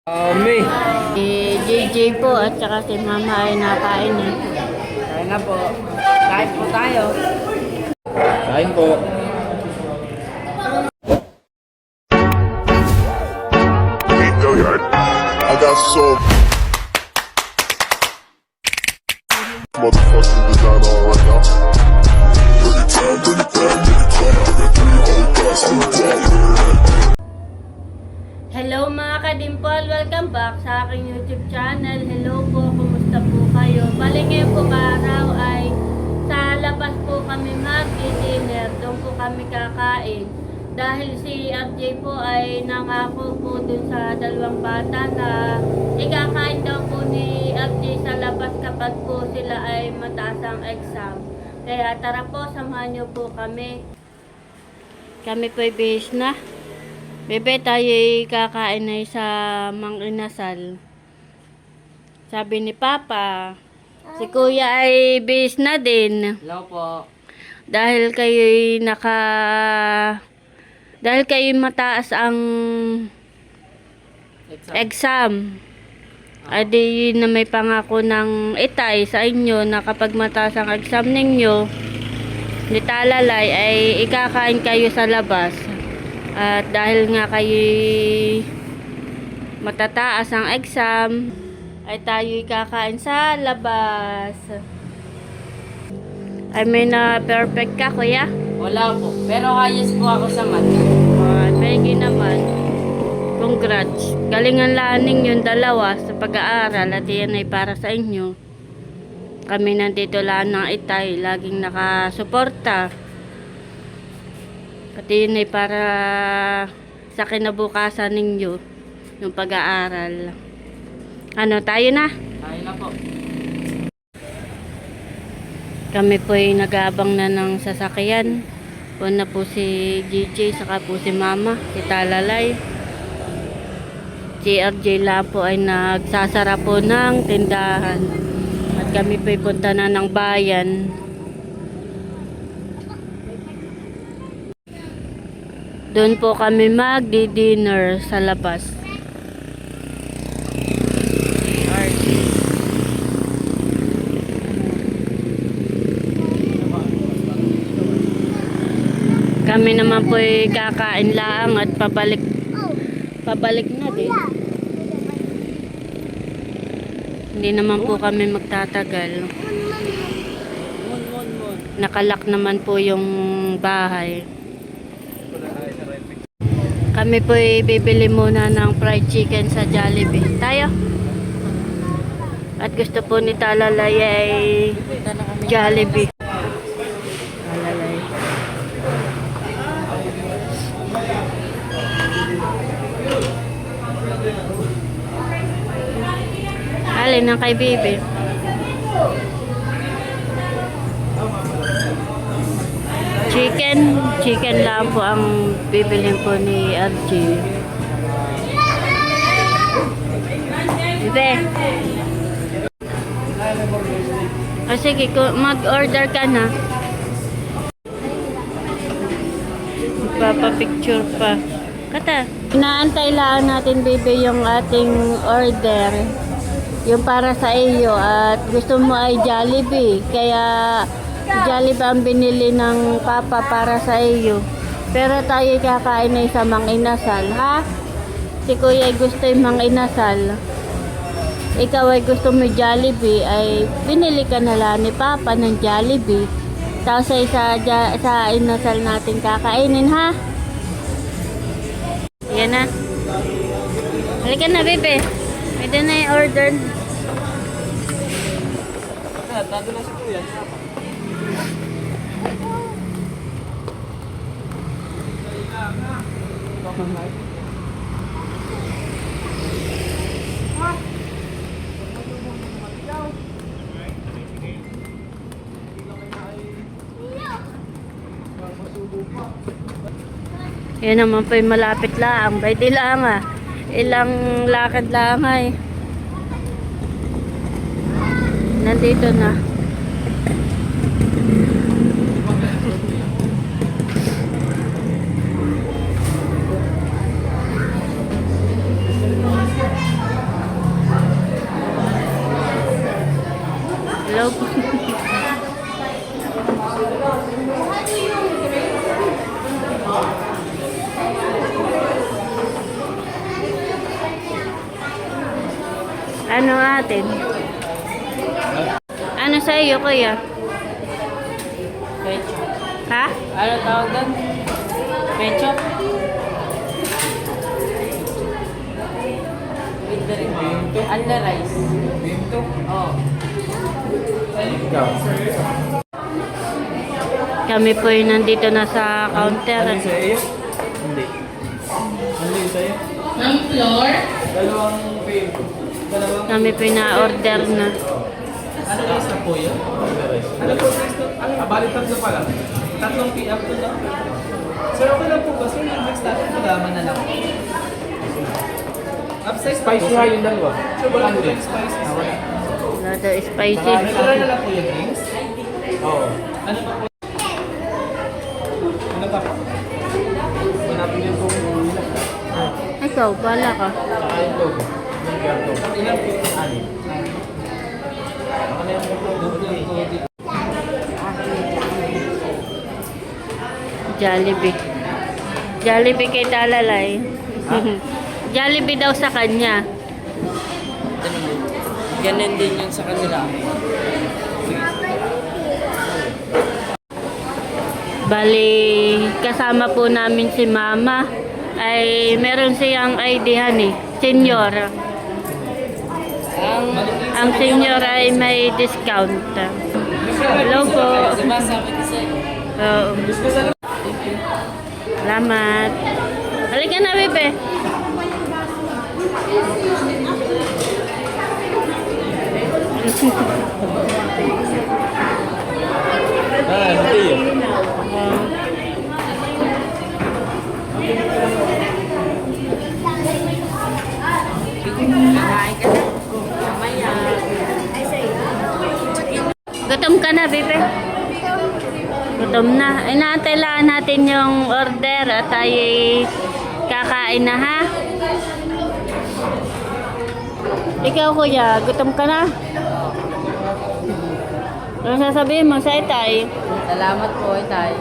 May. Si JJ po at saka si Mama ay nakain eh. Kain na po. Kain po tayo. Kain po. I got so motherfucking designer on right now. Hello mga kadimpol, welcome back sa aking YouTube channel. Hello po, kumusta po kayo? Bali ngayon po araw ay sa labas po kami mag-dinner. Doon po kami kakain. Dahil si RJ po ay nangako po dun sa dalawang bata na ikakain daw po ni RJ sa labas kapag po sila ay mataas ang exam. Kaya tara po, samahan niyo po kami. Kami po ay bihis na. Bebe, tayo kakain na sa Mang Inasal. Sabi ni Papa, si Kuya ay bihis na din. Hello po. Dahil kayo mataas ang exam. Adi na may pangako ng itay sa inyo na kapag mataas ang exam ninyo, ni Talalay ay ikakain kayo sa labas. At dahil nga kayo matataas ang exam, ay tayo ikakain sa labas. Ay may na perfect ka, Kuya? Wala po. Pero ayos po ako sa mat. Pwede naman. Congrats. Galingan laning yung dalawa sa pag-aaral at yan ay para sa inyo. Kami nandito lang ng itay, laging nakasuporta. At yun ay para sa kinabukasan ninyo, yung pag-aaral. Ano, tayo na? Kain na po. Kami po ay nag-aabang na ng sasakyan. Una po si GJ, saka po si Mama, si Talalay. Si RJ lang po ay nagsasara po ng tindahan. At kami po ay punta na ng bayan. Doon po kami magdi-dinner sa labas. Kami naman po ay kakain lang at pabalik na din. Hindi naman po kami magtatagal. Nakalak naman po yung bahay. Kami po ay bibili muna ng fried chicken sa Jollibee. Tayo. At gusto po ni Talalay ay Jollibee. Talalay. Alin ang kay Bibi? Chicken lang po ang bibilin po ni RJ. Bibi. Sige, mag-order ka na. Magpapapicture pa. Kata, inaantay lang natin, Bibi, yung ating order. Yung para sa iyo at gusto mo ay Jollibee. Kaya Jollibee ang binili ng Papa para sa iyo. Pero tayo kakain ay sa Mang Inasal, ha? Si Kuya ay gusto yung Mang Inasal. Ikaw ay gusto mo Jollibee, ay binili ka na lang ni Papa ng Jollibee. Tapos ay sa Inasal natin kakainin, ha? Yan na. Halika na, Bebe. Ito na yung order. Dado na si Kuya. Yan naman po yung malapit lang. Pwede lang ah. Ilang lakad lang ay. Nandito na. Ano atin? Ano sa iyo, kuya? Pecho. Ha? Ano tawag doon? Pecho? With the under rice. Binto? Oh. Ikaw? Kami po yung nandito na sa counter. Ano yung sa iyo? Hindi. Ano yung sa iyo? Ang floor? Dalawang pay. Dalawang... Kami po yung na-order na. Ano guys na po yun? Ano po guys to? Bali tatlo pa lang. Tatlong PM to na. Sir, okay lang po kasi yung next natin malaman na lang. Upsize spicy nga yung dalawa. Sure, wala po yung spicy. Wala daw spicy. Try na lang po yung drinks. Oo. Ano pa po? Ano pa po? Hanapin niyo po yung Ikaw, bala ka. saka yung logo. Yung gato. Ilan po yung anin? Ano yung logo? Jollibee. Jollibee kay Talalay. Jollibee daw sa kanya. Ganun din yun sa kanila. Bali, kasama po namin si Mama. Ay, meron siyang ID eh. Senior. Ang senior ay may discount. Hello po. Diba sabi ko sa'yo? Oo. Salamat. Halika na, bebe. Hindi yun. Gutom ka na, bebe. Gutom na. Inaantay lang natin yung order at tayo kakain na, ha? Ikaw, kuya, gutom ka na? Ano sasabihin mo sa itay? Salamat po, Itay.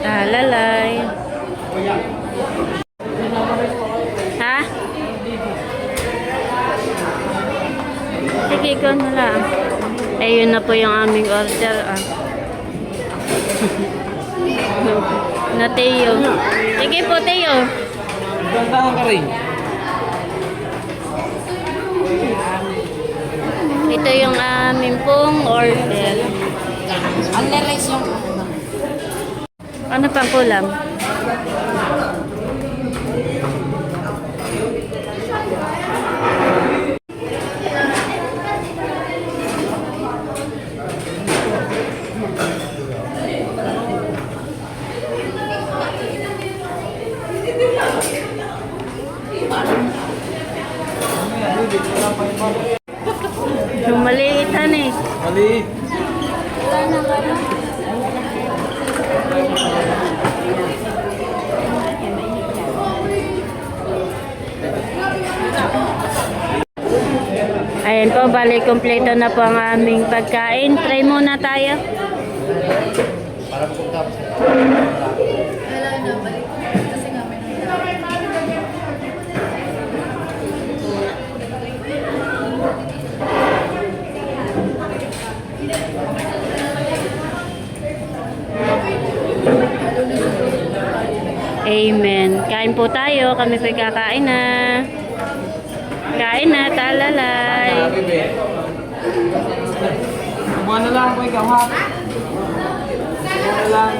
Talalay. Ha? Sige, ikaw na lang. Ayun na po yung aming order. Na Teo. Sige po, Teo. Gantahan ka rin. Ito yung aming pong order. Under rice yung Ano pang kulam? Yung maliitan eh. Mali. Ayan po, bali kompleto na po ang aming pagkain. Try muna tayo. Amen. Kain po tayo. Kami po'y kakain na. Kain na, talalay. Kumuha na lang ako ikaw, ha? Kumuha na lang.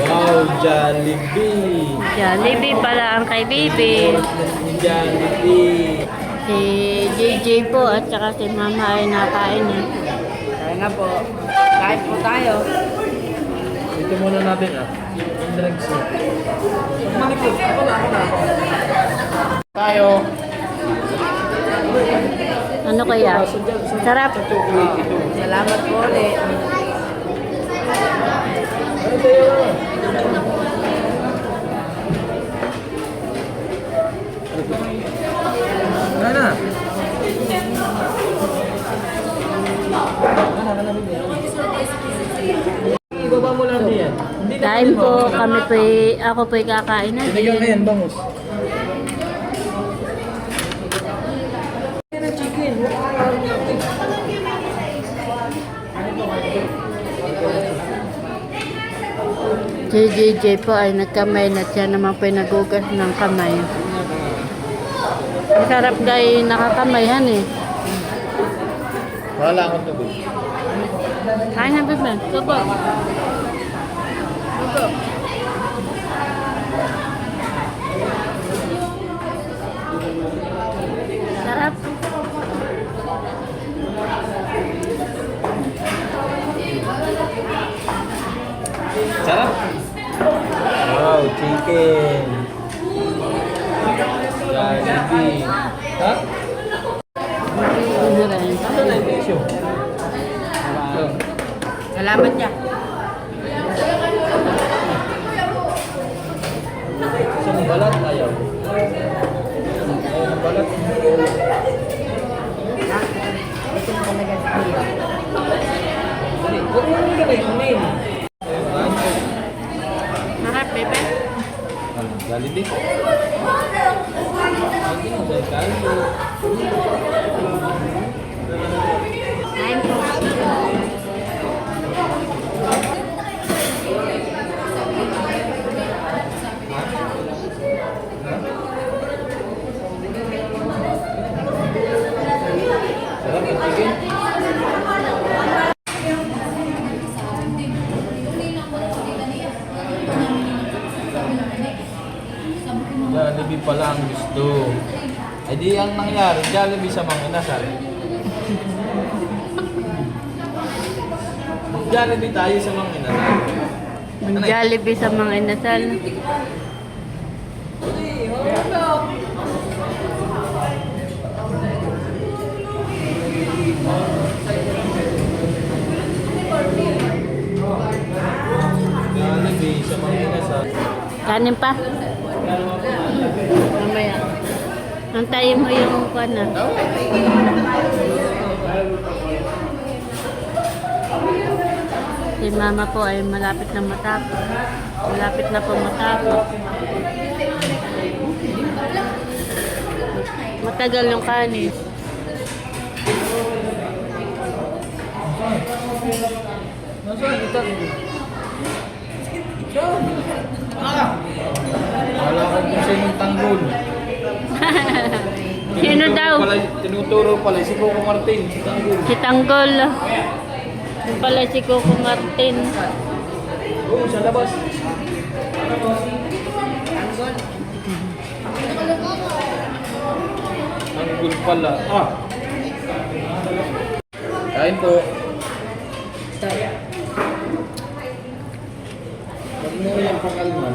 Wow, Jollibee! Jollibee pala ang kay Bibi. Jollibee! Si JJ po at saka si Mama ay nakain eh. Kaya nga po. Kain po tayo. Ito muna natin, yung drinks mo. Manikot, ako na. Tayo. Ano kaya? Sarap. Salamat po ulit. Ano na? Kain po, ako po'y kakain na Binigyan ka din. yan, bangus. Si JJ po ay nagkamay na siya naman po'y nagugas ng kamay. Masarap guys, nakakamayan eh. Wala akong tubig. Kain na bebe, subo. Sarap. Sarap. Wow, chicken. Jollibee. Ha? Ano rin? Ano na yung tissue? Salamat niya. Gusto mo balat? Ayaw. Ayaw ng balat. Ito na talaga sa iyo. Dali, huwag mo nila kayo kumain. Sarap bebe. Jollibee. Hindi mo sa kaldo. Kain po. Sarap ang chicken. Jollibee pala ang gusto. Eh di ang nangyari, Jollibee sa mga inasal. Jollibee tayo sa mga inasal. Jollibee sa mga inasal. Jollibee sa mga inasal. Kanin pa. Mamaya. Antayin mo yung kuwan na. Si mama po ay malapit na matapos. Malapit na po matapos. Matagal yung kanin. Nasaan kita? Wala ko kung sinong tanggol. Sino daw? Tinuturo pala si Coco Martin, si tanggol. Si Tanggol. Yung pala si Coco Martin. Oo, sa labas. Tanggol pala. Ah! Kain po. Huwag mo yung pakalman.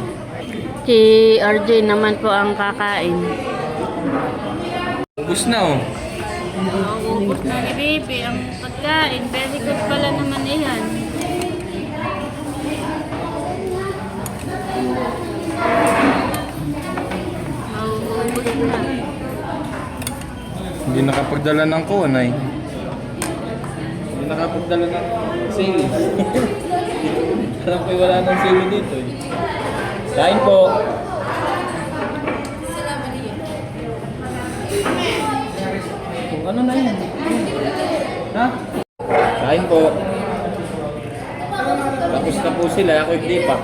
Si RJ naman po ang kakain. Ubus na oh. Ubus na ni baby ang pagkain. Very good pala naman iyan. Mauubos na. Hindi nakapagdala ng kunay. Hindi nakapagdala ng sili. Alam ko wala ng sili dito eh. Kain po. Kung ano na yun? Ha? Kain po. Tapos na po sila, ako hindi pa.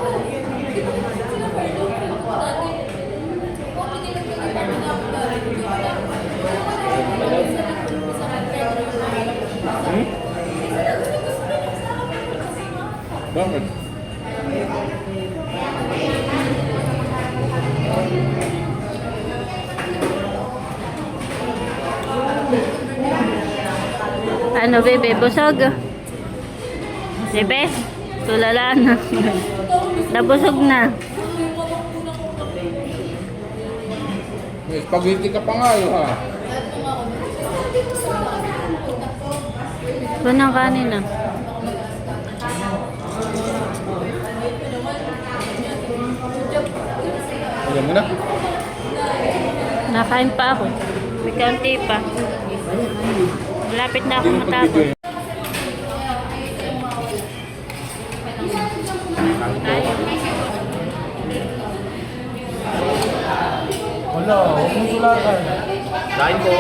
Hmm? Bakit? Ano bebe, busog? Bebe, tulala na. Nabusog na. May spaghetti ka pa nga yun ha. Ito ng kanin ah. Alam mo na? Nakain pa ako. May kaunti pa. Malapit na ako matapos. Tayo. Wala, huwag mong sulatan. Kain po.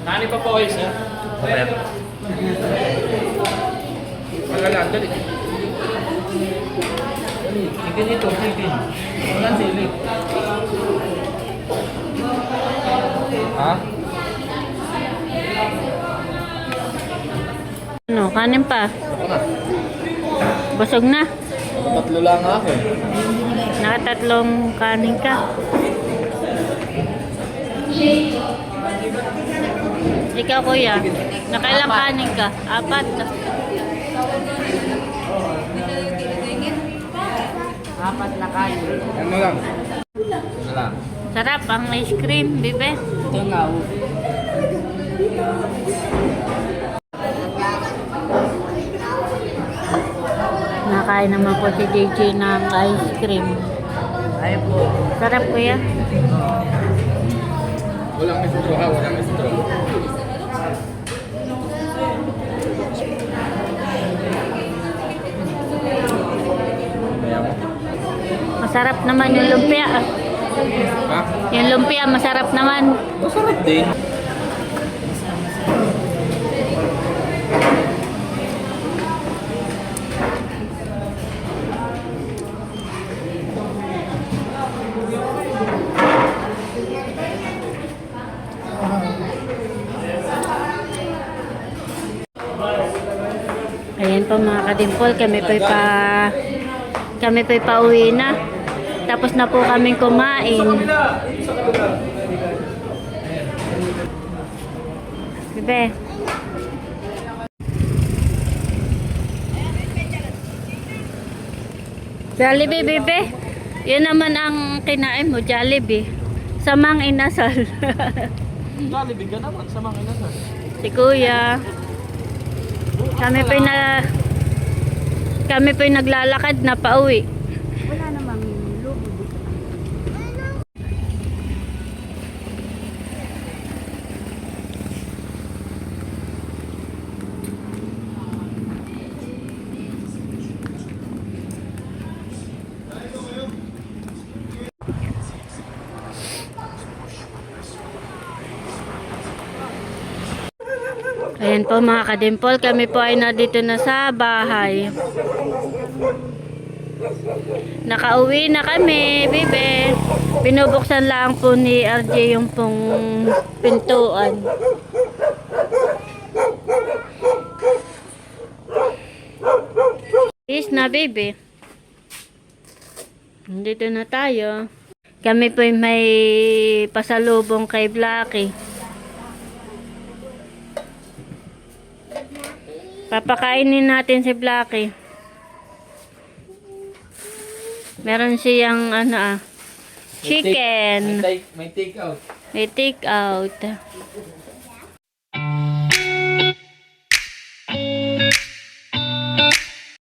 Kanin pa po kayo, sir. Mamaya. Magalaan, dali. Chicken ito, chicken. Walang sili. Ha? Ano, kanin pa? Busog na. Tatlo lang ako. Nakatatlong kanin ka. Ikaw, kuya, nakailang kanin ka? 4. Apat na kayo. Ano lang? Ano lang? Sarap ang ice cream, bibe. Ito nga. Nakain naman po si JJ ng ice cream. Ay po. Sarap, kuya. Walang istro ha, walang istro. Kaya mo? Masarap naman yung lumpia. Ha? Yung lumpia, masarap naman. Masarap din. Ayan po mga kadimpol, kami po'y pauwi na. Tapos na po kaming kumain. Bebe. Jollibee, bebe. Yan naman ang kinain mo, Jollibee. Samang inasal. Jollibee ka naman sa mga inasal. Si kuya. Kami po'y naglalakad na pauwi. Wala namang lubo dito. Ayan po mga kadimpol, kami po ay nandito na sa bahay. Nakauwi na kami, bibe. Binubuksan lang po ni RJ yung pong pintuan. Is na, baby. Nandito na tayo. Kami po may pasalubong kay Blackie. Papakainin natin si Blackie. Meron siyang chicken. May take out. May take out.